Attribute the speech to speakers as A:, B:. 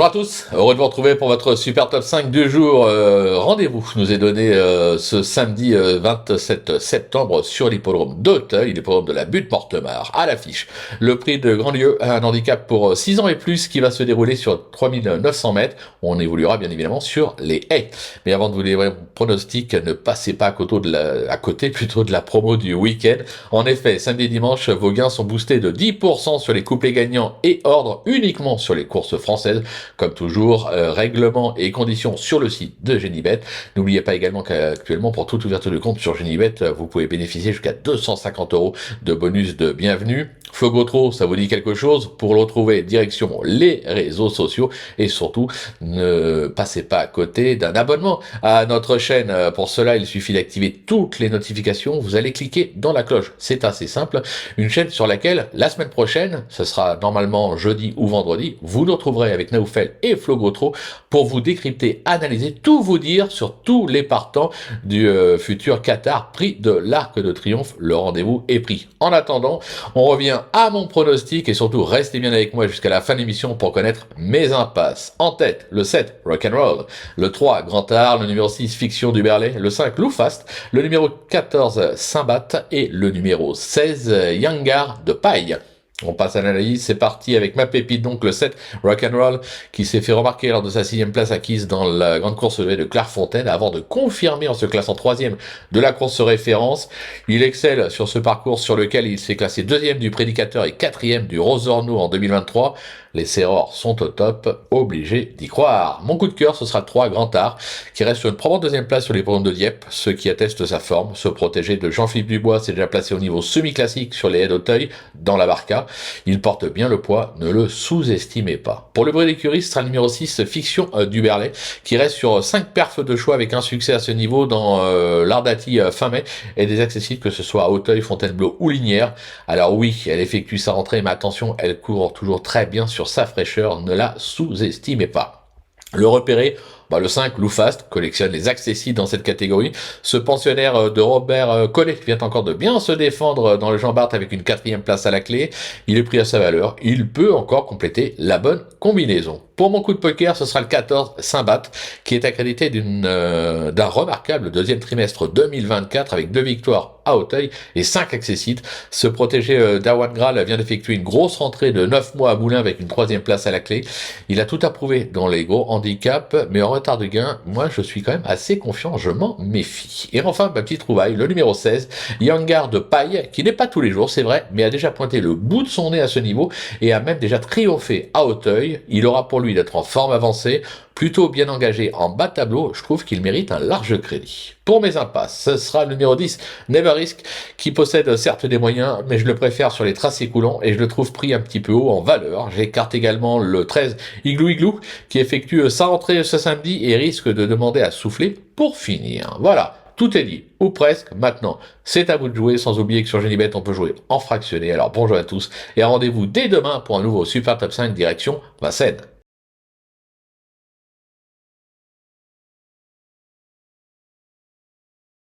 A: Bonjour à tous, heureux de vous retrouver pour votre super top 5 du jour. Rendez-vous nous est donné ce samedi 27 septembre sur l'hippodrome d'Auteuil, l'hippodrome de la Butte-Mortemart. À l'affiche, le prix de Grandlieu, un handicap pour 6 ans et plus qui va se dérouler sur 3900 mètres. On évoluera bien évidemment sur les haies. Mais avant de vous livrer mon pronostic, ne passez pas à côté de la promo du week-end. En effet, samedi et dimanche, vos gains sont boostés de 10% sur les couplets gagnants et ordres uniquement sur les courses françaises. Comme toujours, règlements et conditions sur le site de Genibet. N'oubliez pas également qu'actuellement, pour toute ouverture de compte sur Genibet, vous pouvez bénéficier jusqu'à 250 € de bonus de bienvenue. Flo Gautreau, ça vous dit quelque chose? Pour le retrouver, direction les réseaux sociaux. Et surtout, ne passez pas à côté d'un abonnement à notre chaîne. Pour cela, il suffit d'activer toutes les notifications. Vous allez cliquer dans la cloche. C'est assez simple. Une chaîne sur laquelle, la semaine prochaine, ce sera normalement jeudi ou vendredi, vous nous retrouverez avec Naoufel et Flo Gautreau pour vous décrypter, analyser, tout vous dire sur tous les partants du futur Qatar, prix de l'Arc de Triomphe. Le rendez-vous est pris. En attendant, on revient à mon pronostic et surtout restez bien avec moi jusqu'à la fin de l'émission pour connaître mes impasses. En tête, le 7, Rock'n'Roll, le 3, Grand Art, le numéro 6, Fiction du Berlay, le 5, Lou Fast, le numéro 14, Saint-Bat et le numéro 16, Yangar de Paille. On passe à l'analyse, c'est parti avec ma pépite, donc le 7, Rock'n'Roll, qui s'est fait remarquer lors de sa 6e place acquise dans la grande course de Clairefontaine, avant de confirmer en se classant 3e de la course référence. Il excelle sur ce parcours sur lequel il s'est classé 2e du Prédicateur et 4e du Rosorno en 2023. Les Serrors sont au top, obligés d'y croire. Mon coup de cœur, ce sera le 3, Grand Art, qui reste sur une probante 2e place sur les programmes de Dieppe, ce qui atteste sa forme. Se protéger de Jean-Philippe Dubois s'est déjà placé au niveau semi-classique sur les haies d'Auteuil, dans la Barca. Il porte bien le poids, ne le sous-estimez pas. Pour le bruit d'écurie, ce sera le numéro 6, Fiction du Berlay, qui reste sur 5 perfs de choix avec un succès à ce niveau dans l'Ardati fin mai, et des accessibles que ce soit à Auteuil, Fontainebleau ou Linière. Alors oui, elle effectue sa rentrée, mais attention, elle court toujours très bien sur sa fraîcheur, ne la sous-estimez pas. Le repérer, le 5, Lou Fast, collectionne les accessibles dans cette catégorie. Ce pensionnaire de Robert Collet vient encore de bien se défendre dans le Jean Bart avec une 4e place à la clé. Il est pris à sa valeur. Il peut encore compléter la bonne combinaison. Pour mon coup de poker, ce sera le 14, Saint-Bat, qui est accrédité d'un remarquable 2e trimestre 2024 avec 2 victoires à Auteuil et 5 accessites. Ce protégé d'Arwan Graal vient d'effectuer une grosse rentrée de 9 mois à Moulins avec une 3e place à la clé. Il a tout approuvé dans les gros handicaps, mais en retard de gain, moi je suis quand même assez confiant, je m'en méfie. Et enfin, ma petite trouvaille, le numéro 16, Yangar de Paille, qui n'est pas tous les jours, c'est vrai, mais a déjà pointé le bout de son nez à ce niveau et a même déjà triomphé à Auteuil. Il aura pour lui d'être en forme avancée, plutôt bien engagé en bas de tableau, je trouve qu'il mérite un large crédit. Pour mes impasses, ce sera le numéro 10, Never Risk, qui possède certes des moyens, mais je le préfère sur les tracés coulants et je le trouve pris un petit peu haut en valeur. J'écarte également le 13, Igloo Igloo, qui effectue sa rentrée ce samedi et risque de demander à souffler pour finir. Voilà. Tout est dit, ou presque. Maintenant, c'est à vous de jouer, sans oublier que sur Genibet, on peut jouer en fractionné. Alors bonjour à tous, et rendez-vous dès demain pour un nouveau Super Top 5 direction Vincennes.